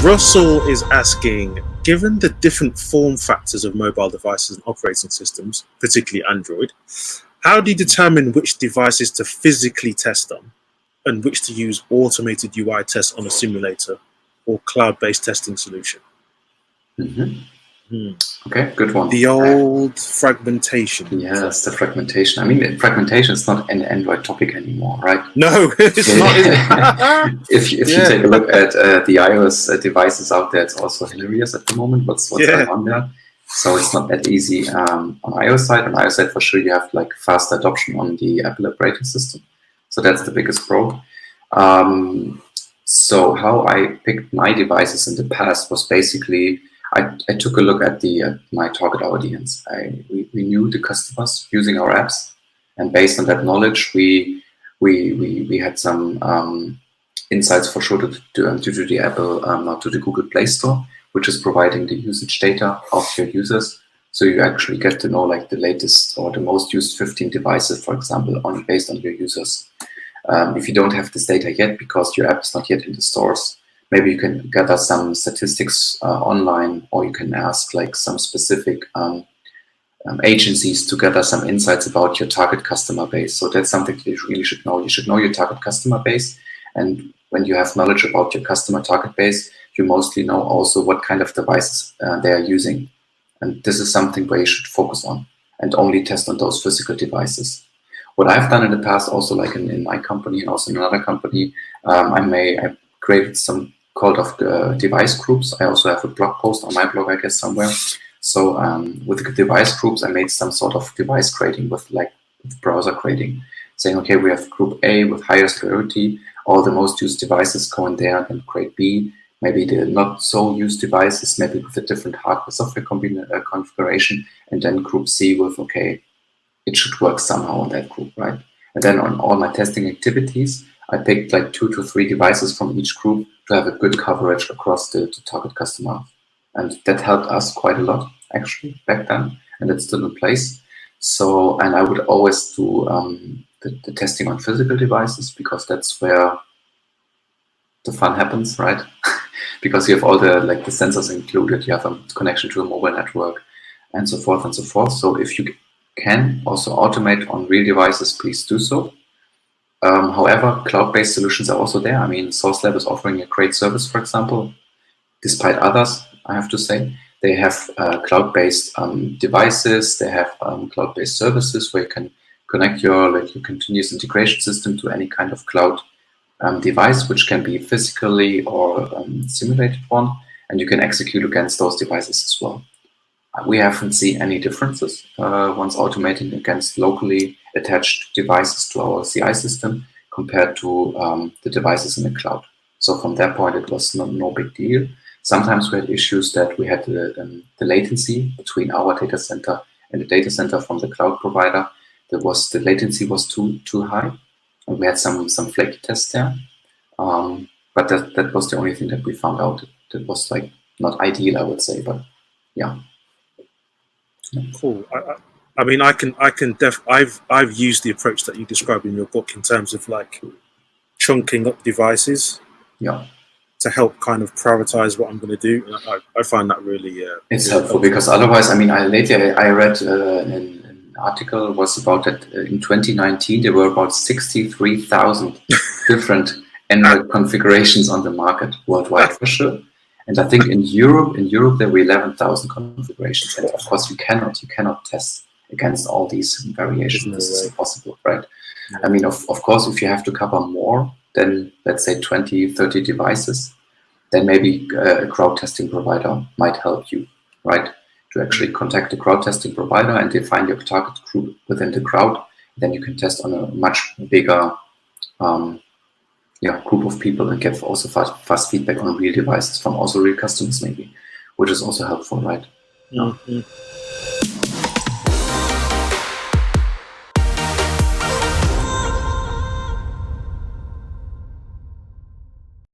Russell is asking, given the different form factors of mobile devices and operating systems, particularly Android, how do you determine which devices to physically test on and which to use automated UI tests on a simulator or cloud-based testing solution? Okay, good one. The old fragmentation. Yes, the fragmentation. I mean, fragmentation is not an Android topic anymore, right? No, it's not. If you take a look at the iOS devices out there, it's also hilarious at the moment. What's going on there? So it's not that easy on iOS side. On iOS side, for sure, you have like fast adoption on the Apple operating system. So that's the biggest pro. So how I picked my devices in the past was basically I took a look at my target audience. We knew the customers using our apps, and based on that knowledge, we had some insights for sure due to the Apple, not to the Google Play Store, which is providing the usage data of your users. So you actually get to know like the latest or the most used 15 devices, for example, based on your users. If you don't have this data yet because your app is not yet in the stores, maybe you can gather some statistics online, or you can ask like some specific agencies to gather some insights about your target customer base. So that's something that you really should know. You should know your target customer base. And when you have knowledge about your customer target base, you mostly know also what kind of devices they are using. And this is something where you should focus on and only test on those physical devices. What I've done in the past, also like in my company and also in another company, I created some called of the device groups. I also have a blog post on my blog, I guess, somewhere. So with the device groups, I made some sort of device grading with browser grading, saying, okay, we have group A with highest priority, all the most used devices go in there, and grade B, maybe the not so used devices, maybe with a different hardware software configuration, and then group C with, okay, it should work somehow in that group, right? And then on all my testing activities, I picked like 2 to 3 devices from each group to have a good coverage across the target customer. And that helped us quite a lot, actually, back then, and it's still in place. So, and I would always do the testing on physical devices, because that's where the fun happens, right? Because you have all the sensors included, you have a connection to a mobile network, and so forth and so forth. So if you can also automate on real devices, please do so. However, cloud-based solutions are also there. I mean, SourceLab is offering a great service, for example, despite others, I have to say. They have cloud-based devices, they have cloud-based services where you can connect your continuous integration system to any kind of cloud device, which can be physically or simulated one, and you can execute against those devices as well. We haven't seen any differences once automating against locally attached devices to our CI system compared to the devices in the cloud. So from that point, it was no big deal. Sometimes we had issues that we had the latency between our data center and the data center from the cloud provider. The latency was too high, and we had some flaky tests there. But that was the only thing that we found out. That was not ideal, I would say, but yeah. Cool. I mean, I've used the approach that you described in your book in terms of chunking up devices. Yeah. To help kind of prioritize what I'm going to do. And I find that really it's helpful, because otherwise, I mean, I read an article was about that in 2019 there were about 63,000 different Android configurations on the market worldwide, for sure. And I think in Europe there were 11,000 configurations. And of course, you cannot test against all these variations. This is impossible, right? Yeah. I mean, of course, if you have to cover more than, let's say, 20, 30 devices, then maybe a crowd testing provider might help you, right? To actually contact the crowd testing provider and define your target group within the crowd. Then you can test on a much bigger group of people and get also fast feedback on real devices from also real customers, maybe, which is also helpful, right? Mm-hmm.